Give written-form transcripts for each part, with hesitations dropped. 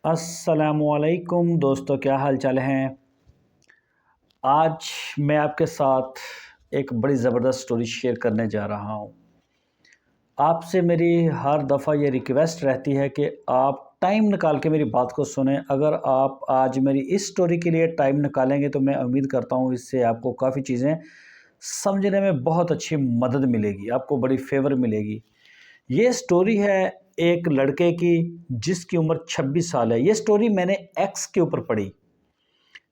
अस्सलामुअलैकुम दोस्तों, क्या हाल चाल हैं। आज मैं आपके साथ एक बड़ी ज़बरदस्त स्टोरी शेयर करने जा रहा हूँ। आपसे मेरी हर दफ़ा ये रिक्वेस्ट रहती है कि आप टाइम निकाल के मेरी बात को सुनें। अगर आप आज मेरी इस स्टोरी के लिए टाइम निकालेंगे तो मैं उम्मीद करता हूँ इससे आपको काफ़ी चीज़ें समझने में बहुत अच्छी मदद मिलेगी, आपको बड़ी फेवर मिलेगी। ये स्टोरी है एक लड़के की जिसकी उम्र 26 साल है। ये स्टोरी मैंने एक्स के ऊपर पढ़ी।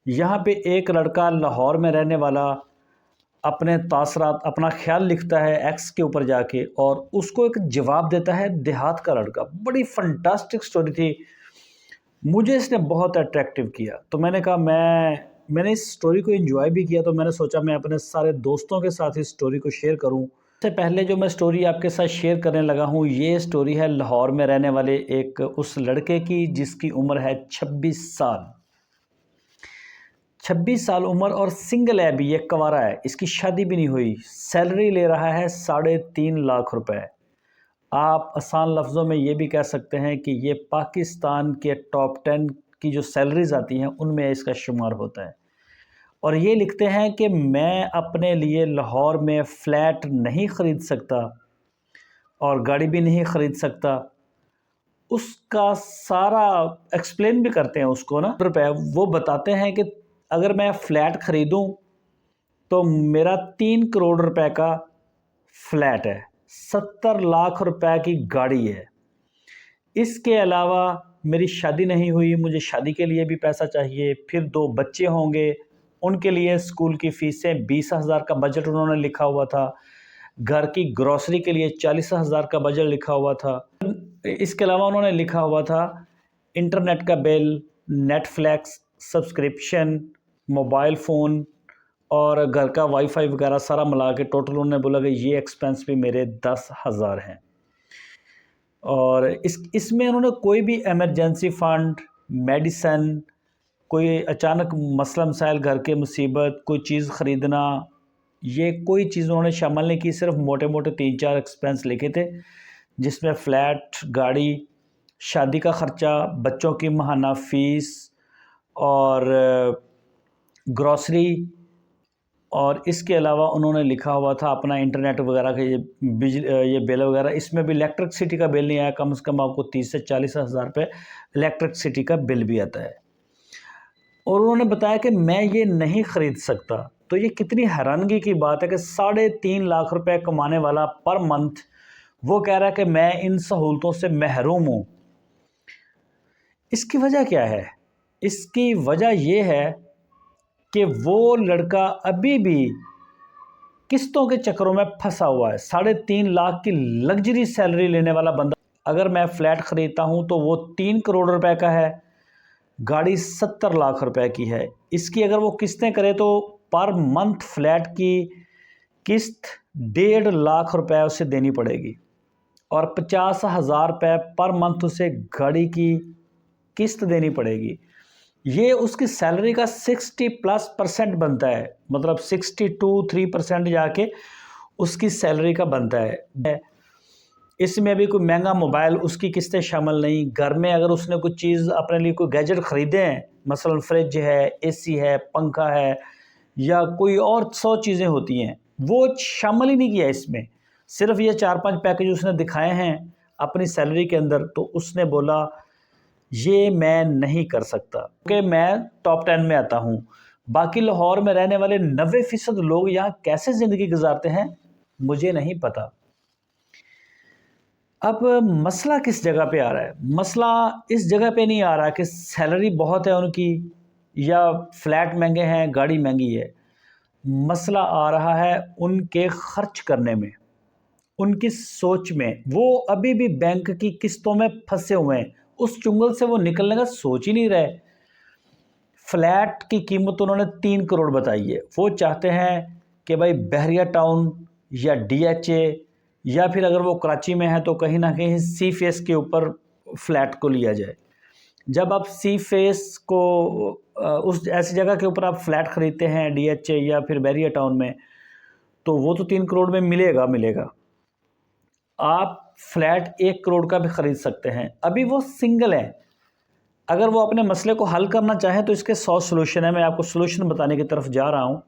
यहाँ पे एक लड़का लाहौर में रहने वाला अपने तासरात अपना ख्याल लिखता है एक्स के ऊपर जाके, और उसको एक जवाब देता है देहात का लड़का। बड़ी फंटास्टिक स्टोरी थी, मुझे इसने बहुत अट्रैक्टिव किया। तो मैंने कहा मैंने इस स्टोरी को एंजॉय भी किया, तो मैंने सोचा मैं अपने सारे दोस्तों के साथ इस स्टोरी को शेयर करूं। सबसे पहले जो मैं स्टोरी आपके साथ शेयर करने लगा हूं, ये स्टोरी है लाहौर में रहने वाले एक उस लड़के की जिसकी उम्र है 26 साल। 26 साल उम्र और सिंगल है भी, ये कंवारा है, इसकी शादी भी नहीं हुई। सैलरी ले रहा है 3.5 लाख रुपए। आप आसान लफ्ज़ों में ये भी कह सकते हैं कि ये पाकिस्तान के टॉप 10 की जो सैलरीज आती हैं उनमें इसका शुमार होता है। और ये लिखते हैं कि मैं अपने लिए लाहौर में फ़्लैट नहीं ख़रीद सकता और गाड़ी भी नहीं ख़रीद सकता। उसका सारा एक्सप्लेन भी करते हैं उसको ना रुपए। वो बताते हैं कि अगर मैं फ़्लैट ख़रीदूं तो मेरा 3 करोड़ रुपए का फ़्लैट है, 70 लाख रुपए की गाड़ी है। इसके अलावा मेरी शादी नहीं हुई, मुझे शादी के लिए भी पैसा चाहिए। फिर 2 बच्चे होंगे, उनके लिए स्कूल की फ़ीसें 20,000 का बजट उन्होंने लिखा हुआ था। घर की ग्रॉसरी के लिए 40,000 का बजट लिखा हुआ था। इसके अलावा उन्होंने लिखा हुआ था इंटरनेट का bill, Netflix subscription, mobile phone और घर का वाईफाई वगैरह सारा मिला के टोटल उन्होंने बोला कि ये एक्सपेंस भी मेरे 10,000 हैं। और इसमें उन्होंने कोई भी इमरजेंसी फ़ंड, मेडिसन, कोई अचानक मसला मसाइल, घर के मुसीबत, कोई चीज़ ख़रीदना, ये कोई चीज़ उन्होंने शामिल नहीं की। सिर्फ मोटे मोटे 3-4 एक्सपेंस लिखे थे, जिसमें फ़्लैट, गाड़ी, शादी का ख़र्चा, बच्चों की माहाना फ़ीस और ग्रॉसरी, और इसके अलावा उन्होंने लिखा हुआ था अपना इंटरनेट वगैरह का ये बिल वगैरह। इसमें भी इलेक्ट्रिसिटी का बिल नहीं आया, कम से कम आपको 30 से 40 हज़ार रुपये इलेक्ट्रिसिटी का बिल भी आता है। और उन्होंने बताया कि मैं ये नहीं ख़रीद सकता। तो ये कितनी हैरानगी की बात है कि 3.5 लाख रुपए कमाने वाला पर मंथ, वो कह रहा है कि मैं इन सहूलतों से महरूम हूँ। इसकी वजह क्या है? इसकी वजह ये है कि वो लड़का अभी भी किस्तों के चक्करों में फंसा हुआ है। 3.5 लाख की लग्जरी सैलरी लेने वाला बंदा, अगर मैं फ़्लैट ख़रीदता हूँ तो वो 3 करोड़ रुपए का है, गाड़ी 70 लाख रुपए की है। इसकी अगर वो किस्तें करे तो पर मंथ फ़्लैट की किस्त 1.5 लाख रुपए उसे देनी पड़ेगी, और 50,000 रुपये पर मंथ उसे गाड़ी की किस्त देनी पड़ेगी। ये उसकी सैलरी का 60+% बनता है, मतलब 62-3% जाके उसकी सैलरी का बनता है। इसमें भी कोई महंगा मोबाइल, उसकी किस्तें शामिल नहीं। घर में अगर उसने कुछ चीज़ अपने लिए कोई गैजेट ख़रीदे हैं, मसलन फ्रिज है, एसी है, पंखा है, या कोई और 100 चीज़ें होती हैं, वो शामिल ही नहीं किया इसमें। सिर्फ ये 4-5 पैकेज उसने दिखाए हैं अपनी सैलरी के अंदर। तो उसने बोला ये मैं नहीं कर सकता क्योंकि मैं टॉप 10 में आता हूँ। बाकी लाहौर में रहने वाले 90% लोग यहाँ कैसे ज़िंदगी गुजारते हैं मुझे नहीं पता। अब मसला किस जगह पे आ रहा है? मसला इस जगह पे नहीं आ रहा कि सैलरी बहुत है उनकी या फ्लैट महंगे हैं, गाड़ी महंगी है। मसला आ रहा है उनके खर्च करने में, उनकी सोच में। वो अभी भी बैंक की किस्तों में फंसे हुए हैं, उस चुंगल से वो निकलने का सोच ही नहीं रहे। फ्लैट की कीमत उन्होंने 3 करोड़ बताई है। वो चाहते हैं कि भाई बहरिया टाउन या DHA, या फिर अगर वो कराची में है तो कहीं ना कहीं सी फेस के ऊपर फ्लैट को लिया जाए। जब आप सी फेस को उस ऐसी जगह के ऊपर आप फ्लैट ख़रीदते हैं DHA या फिर बहरिया टाउन में, तो वो तो 3 करोड़ में मिलेगा। आप फ्लैट 1 करोड़ का भी ख़रीद सकते हैं। अभी वो सिंगल है, अगर वो अपने मसले को हल करना चाहें तो इसके 100 सॉल्यूशन है। मैं आपको सॉल्यूशन बताने की तरफ जा रहा हूँ।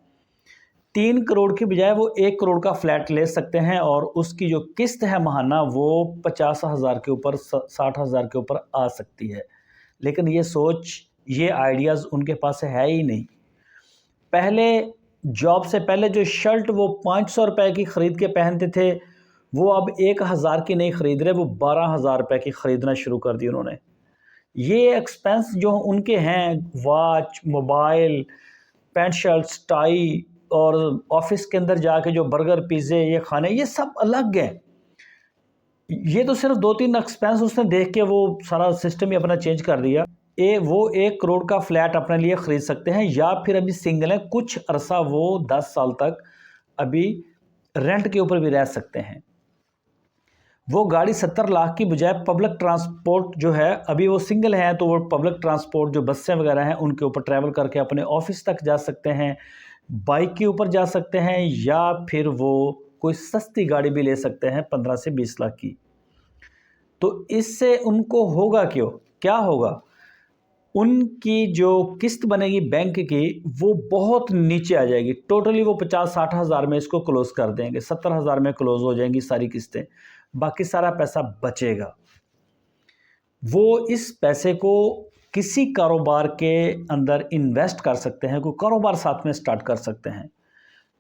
3 करोड़ की बजाय वो 1 करोड़ का फ्लैट ले सकते हैं और उसकी जो किस्त है महाना वो 50,000 के ऊपर 60,000 के ऊपर आ सकती है। लेकिन ये सोच, ये आइडियाज़ उनके पास है ही नहीं। पहले जॉब से पहले जो शर्ट वो 500 रुपए की ख़रीद के पहनते थे, वो अब 1,000 की नहीं ख़रीद रहे, वो 12,000 रुपए की ख़रीदना शुरू कर दी उन्होंने। ये एक्सपेंस जो उनके हैं, watch, mobile, pant shirts, tie और ऑफिस के अंदर जाके जो बर्गर, पिज़्ज़े ये खाने, ये सब अलग हैं। ये तो सिर्फ 2-3 एक्सपेंस उसने देख के वो सारा सिस्टम ही अपना चेंज कर दिया। वो 1 करोड़ का फ्लैट अपने लिए ख़रीद सकते हैं, या फिर अभी सिंगल हैं, कुछ अरसा वो 10 साल तक अभी रेंट के ऊपर भी रह सकते हैं। वो गाड़ी 70 लाख की बजाय पब्लिक ट्रांसपोर्ट जो है, अभी वो सिंगल हैं तो वो पब्लिक ट्रांसपोर्ट जो बसें वगैरह हैं उनके ऊपर ट्रैवल करके अपने ऑफिस तक जा सकते हैं, बाइक के ऊपर जा सकते हैं, या फिर वो कोई सस्ती गाड़ी भी ले सकते हैं 15 से 20 लाख की। तो इससे उनको होगा क्या होगा? उनकी जो किस्त बनेगी बैंक की वो बहुत नीचे आ जाएगी। टोटली वो 50-60 हज़ार में इसको क्लोज़ कर देंगे, 70,000 में क्लोज़ हो जाएंगी सारी किस्तें, बाकी सारा पैसा बचेगा। वो इस पैसे को किसी कारोबार के अंदर इन्वेस्ट कर सकते हैं, कोई कारोबार साथ में स्टार्ट कर सकते हैं,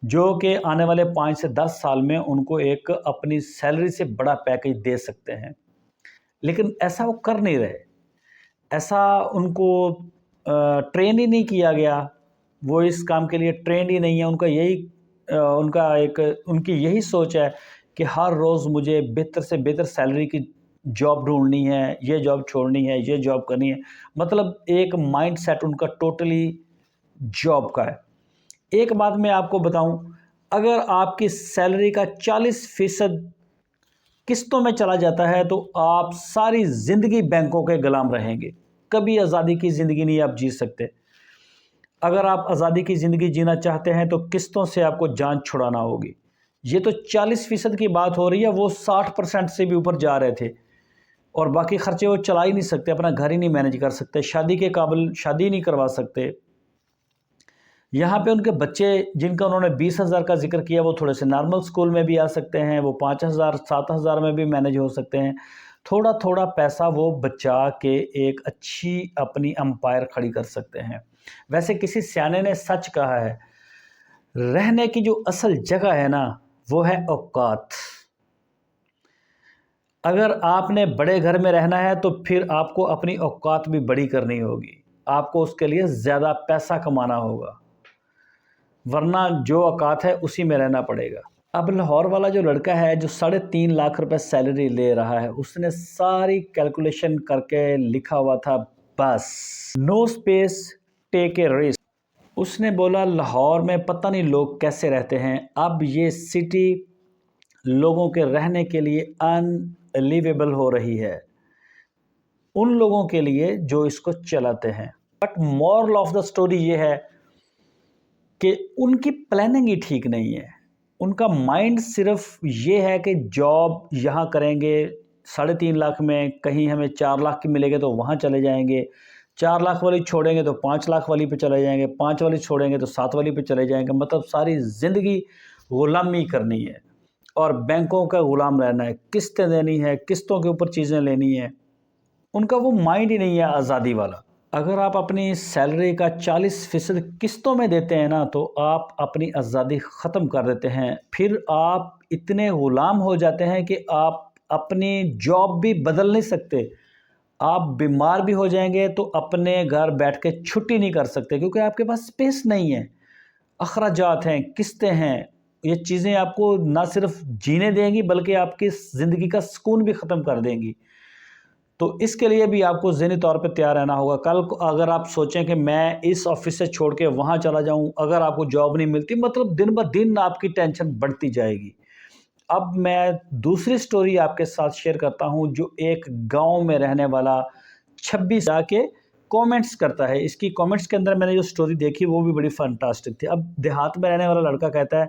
जो कि आने वाले 5 से 10 साल में उनको एक अपनी सैलरी से बड़ा पैकेज दे सकते हैं। लेकिन ऐसा वो कर नहीं रहे, ऐसा उनको ट्रेन ही नहीं किया गया, वो इस काम के लिए ट्रेंड ही नहीं है। उनकी यही सोच है कि हर रोज़ मुझे बेहतर से बेहतर सैलरी की जॉब ढूंढनी है, ये जॉब छोड़नी है, ये जॉब करनी है। मतलब एक माइंड सेट उनका टोटली जॉब का है। एक बात मैं आपको बताऊं, अगर आपकी सैलरी का 40% किस्तों में चला जाता है तो आप सारी ज़िंदगी बैंकों के गुलाम रहेंगे, कभी आज़ादी की ज़िंदगी नहीं आप जी सकते। अगर आप आज़ादी की ज़िंदगी जीना चाहते हैं तो किस्तों से आपको जान छुड़ाना होगी। ये तो 40% की बात हो रही है, वो 60% से भी ऊपर जा रहे थे और बाकी खर्चे वो चला ही नहीं सकते, अपना घर ही नहीं मैनेज कर सकते, शादी के काबिल शादी नहीं करवा सकते। यहाँ पे उनके बच्चे जिनका उन्होंने 20,000 का जिक्र किया, वो थोड़े से नॉर्मल स्कूल में भी आ सकते हैं, वो 5,000 7,000 में भी मैनेज हो सकते हैं। थोड़ा थोड़ा पैसा वो बचा के एक अच्छी अपनी एम्पायर खड़ी कर सकते हैं। वैसे किसी सियाने ने सच कहा है, रहने की जो असल जगह है ना वो है औकात। अगर आपने बड़े घर में रहना है तो फिर आपको अपनी औकात भी बड़ी करनी होगी, आपको उसके लिए ज़्यादा पैसा कमाना होगा, वरना जो औकात है उसी में रहना पड़ेगा। अब लाहौर वाला जो लड़का है जो 3.5 लाख रुपए सैलरी ले रहा है, उसने सारी कैलकुलेशन करके लिखा हुआ था, बस no space take a risk. उसने बोला लाहौर में पता नहीं लोग कैसे रहते हैं, अब ये सिटी लोगों के रहने के लिए अनलिवेबल हो रही है, उन लोगों के लिए जो इसको चलाते हैं। But moral of the story ये है कि उनकी प्लानिंग ही ठीक नहीं है। उनका माइंड सिर्फ ये है कि जॉब यहाँ करेंगे 3.5 लाख में, कहीं हमें 4 लाख की मिलेगी तो वहाँ चले जाएंगे, 4 लाख वाली छोड़ेंगे तो 5 लाख वाली पे चले जाएंगे, 5 वाली छोड़ेंगे तो 7 वाली पे चले जाएंगे। मतलब सारी ज़िंदगी गुलामी करनी है और बैंकों का गुलाम रहना है, किस्तें देनी है, किस्तों के ऊपर चीज़ें लेनी है। उनका वो माइंड ही नहीं है आज़ादी वाला। अगर आप अपनी सैलरी का 40% किस्तों में देते हैं ना तो आप अपनी आज़ादी ख़त्म कर देते हैं। फिर आप इतने ग़ुलाम हो जाते हैं कि आप अपनी जॉब भी बदल नहीं सकते। आप बीमार भी हो जाएंगे तो अपने घर बैठ के छुट्टी नहीं कर सकते, क्योंकि आपके पास स्पेस नहीं है। अखराजात हैं, किस्तें हैं, ये चीज़ें आपको ना सिर्फ जीने देंगी बल्कि आपकी ज़िंदगी का सुकून भी ख़त्म कर देंगी। तो इसके लिए भी आपको ज़हनी तौर पे तैयार रहना होगा। कल को अगर आप सोचें कि मैं इस ऑफिस से छोड़ के वहाँ चला जाऊँ, अगर आपको जॉब नहीं मिलती, मतलब दिन ब दिन आपकी टेंशन बढ़ती जाएगी। अब मैं दूसरी स्टोरी आपके साथ शेयर करता हूँ, जो एक गांव में रहने वाला 26 जाके कमेंट्स करता है। इसकी कमेंट्स के अंदर मैंने जो स्टोरी देखी वो भी बड़ी फैंटास्टिक थी। अब देहात में रहने वाला लड़का कहता है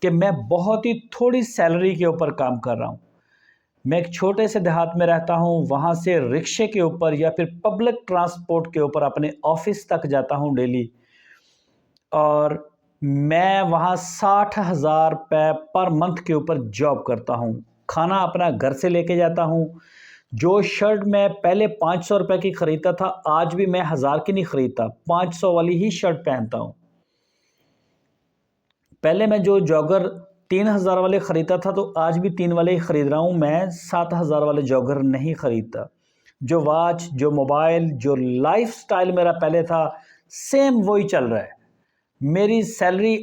कि मैं बहुत ही थोड़ी सैलरी के ऊपर काम कर रहा हूँ, मैं एक छोटे से देहात में रहता हूँ, वहाँ से रिक्शे के ऊपर या फिर पब्लिक ट्रांसपोर्ट के ऊपर अपने ऑफिस तक जाता हूँ डेली, और मैं वहाँ 60,000 रुपये पर मंथ के ऊपर जॉब करता हूँ। खाना अपना घर से लेके जाता हूँ। जो शर्ट मैं पहले 500 रुपये की ख़रीदता था, आज भी मैं 1000 की नहीं ख़रीदता, 500 वाली ही शर्ट पहनता हूँ। पहले मैं जो जॉगर 3000 वाले ख़रीदता था, तो आज भी 3 वाले ही ख़रीद रहा हूँ, मैं 7000 वाले जॉगर नहीं ख़रीदता। जो वॉच, जो मोबाइल, जो लाइफ़स्टाइल मेरा पहले था, सेम वही चल रहा है। मेरी सैलरी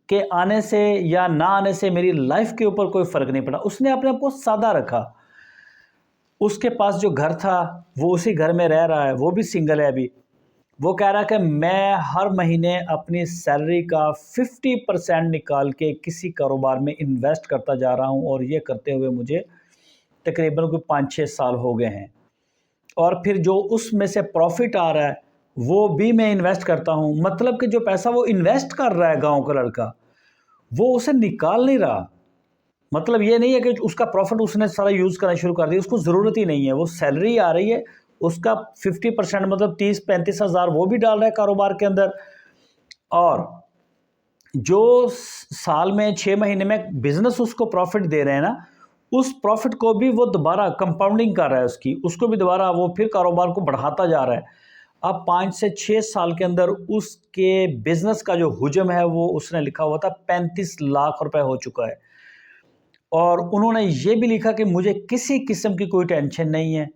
के आने से या ना आने से मेरी लाइफ के ऊपर कोई फ़र्क नहीं पड़ा। उसने अपने आप को सादा रखा। उसके पास जो घर था, वो उसी घर में रह रहा है, वो भी सिंगल है अभी। वो कह रहा है कि मैं हर महीने अपनी सैलरी का 50% निकाल के किसी कारोबार में इन्वेस्ट करता जा रहा हूँ, और ये करते हुए मुझे तकरीबन कोई 5-6 साल हो गए हैं। और फिर जो उसमें से प्रॉफिट आ रहा है, वो भी मैं इन्वेस्ट करता हूँ। मतलब कि जो पैसा वो इन्वेस्ट कर रहा है गाँव का लड़का, वो उसे निकाल नहीं रहा। मतलब ये नहीं है कि उसका प्रॉफिट उसने सारा यूज़ करना शुरू कर दिया, उसको ज़रूरत ही नहीं है। वो सैलरी आ रही है, उसका 50% मतलब 30-35 हज़ार वो भी डाल रहा है कारोबार के अंदर, और जो साल में 6 महीने में बिजनेस उसको प्रॉफिट दे रहे हैं ना, उस प्रॉफिट को भी वो दोबारा कंपाउंडिंग कर रहा है, उसको भी दोबारा वो फिर कारोबार को बढ़ाता जा रहा है। अब 5 से 6 साल के अंदर उसके बिजनेस का जो हुजम है, वो उसने लिखा हुआ था 35 लाख रुपए हो चुका है। और उन्होंने ये भी लिखा कि मुझे किसी किस्म की कोई टेंशन नहीं है,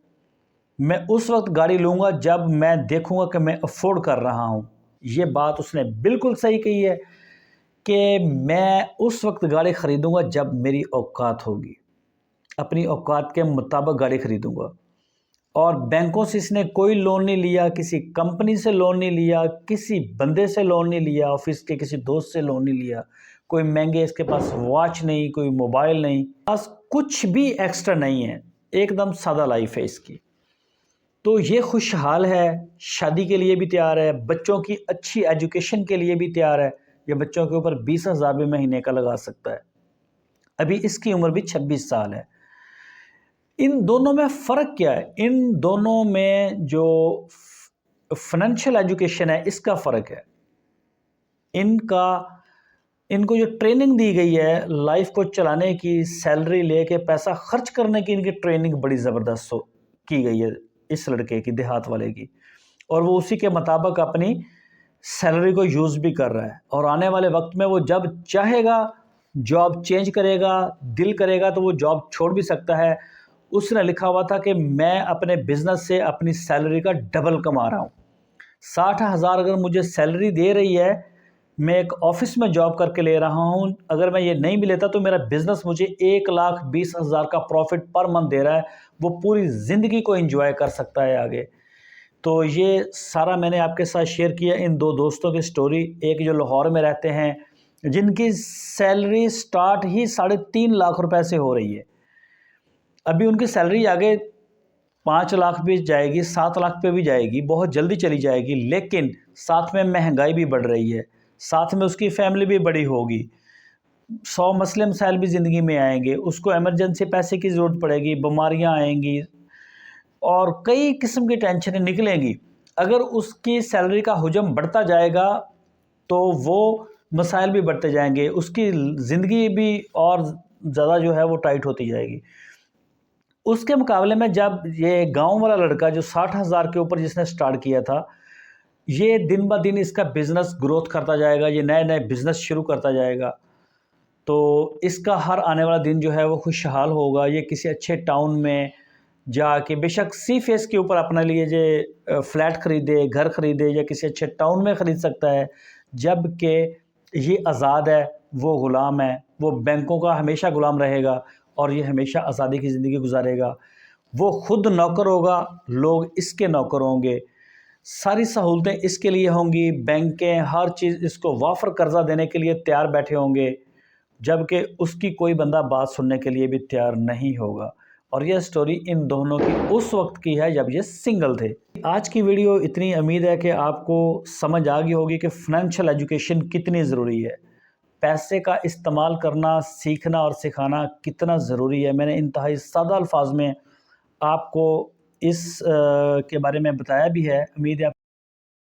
मैं उस वक्त गाड़ी लूँगा जब मैं देखूँगा कि मैं अफोर्ड कर रहा हूँ। ये बात उसने बिल्कुल सही कही है कि मैं उस वक्त गाड़ी ख़रीदूँगा जब मेरी औकात होगी, अपनी औकात के मुताबिक गाड़ी ख़रीदूँगा। और बैंकों से इसने कोई लोन नहीं लिया, किसी कंपनी से लोन नहीं लिया, किसी बंदे से लोन नहीं लिया, ऑफिस के किसी दोस्त से लोन नहीं लिया, कोई महंगे इसके पास वॉच नहीं, कोई मोबाइल नहीं, बस कुछ भी एक्स्ट्रा नहीं है, एकदम सादा लाइफ है इसकी। तो ये खुशहाल है, शादी के लिए भी तैयार है, बच्चों की अच्छी एजुकेशन के लिए भी तैयार है। ये बच्चों के ऊपर 20,000 भी महीने का लगा सकता है। अभी इसकी उम्र भी 26 साल है। इन दोनों में फ़र्क क्या है? इन दोनों में जो फाइनेंशियल एजुकेशन है, इसका फ़र्क है। इनको जो ट्रेनिंग दी गई है लाइफ को चलाने की, सैलरी लेके पैसा खर्च करने की, इनकी ट्रेनिंग बड़ी ज़बरदस्त की गई है इस लड़के की, देहात वाले की, और वो उसी के मुताबिक अपनी सैलरी को यूज़ भी कर रहा है। और आने वाले वक्त में वो जब चाहेगा जॉब चेंज करेगा, दिल करेगा तो वो जॉब छोड़ भी सकता है। उसने लिखा हुआ था कि मैं अपने बिज़नेस से अपनी सैलरी का डबल कमा रहा हूँ। 60,000 अगर मुझे सैलरी दे रही है, मैं एक ऑफिस में जॉब करके ले रहा हूँ, अगर मैं ये नहीं भी लेता तो मेरा बिज़नेस मुझे 1,20,000 का प्रॉफिट पर मंथ दे रहा है। वो पूरी ज़िंदगी को एंजॉय कर सकता है आगे। तो ये सारा मैंने आपके साथ शेयर किया इन दो दोस्तों की स्टोरी। एक जो लाहौर में रहते हैं, जिनकी सैलरी स्टार्ट ही 3.5 लाख रुपए से हो रही है। अभी उनकी सैलरी आगे 5 लाख भी जाएगी, 7 लाख पे भी जाएगी, बहुत जल्दी चली जाएगी। लेकिन साथ में महंगाई भी बढ़ रही है, साथ में उसकी फैमिली भी बड़ी होगी, 100 मसले मसाइल भी ज़िंदगी में आएंगे, उसको इमरजेंसी पैसे की ज़रूरत पड़ेगी, बीमारियां आएंगी, और कई किस्म की टेंशनें निकलेंगी। अगर उसकी सैलरी का हुजम बढ़ता जाएगा तो वो मसाइल भी बढ़ते जाएंगे, उसकी ज़िंदगी भी और ज़्यादा जो है वो टाइट होती जाएगी। उसके मुकाबले में जब ये गांव वाला लड़का जो 60,000 के ऊपर जिसने स्टार्ट किया था, ये दिन ब दिन इसका बिज़नेस ग्रोथ करता जाएगा, ये नए नए बिज़नेस शुरू करता जाएगा, तो इसका हर आने वाला दिन जो है वो खुशहाल होगा। ये किसी अच्छे टाउन में जाके बेशक सी फेस के ऊपर अपने लिए जो फ्लैट ख़रीदे, घर ख़रीदे, या किसी अच्छे टाउन में ख़रीद सकता है, जबकि ये आज़ाद है, वो ग़ुलाम है, वो बैंकों का हमेशा ग़ुलाम रहेगा और ये हमेशा आज़ादी की ज़िंदगी गुजारेगा। वो खुद नौकर होगा, लोग इसके नौकर होंगे, सारी सहूलतें इसके लिए होंगी, बैंकें हर चीज़ इसको वाफर कर्ज़ा देने के लिए तैयार बैठे होंगे, जबकि उसकी कोई बंदा बात सुनने के लिए भी तैयार नहीं होगा। और यह स्टोरी इन दोनों की उस वक्त की है जब ये सिंगल थे। आज की वीडियो इतनी उम्मीद है कि आपको समझ आ गई होगी कि फाइनेंशियल एजुकेशन कितनी ज़रूरी है। پیسے کا استعمال کرنا سیکھنا اور سکھانا کتنا ضروری ہے۔ میں نے انتہائی سادہ الفاظ میں آپ کو اس کے بارے میں بتایا بھی ہے، امید ہے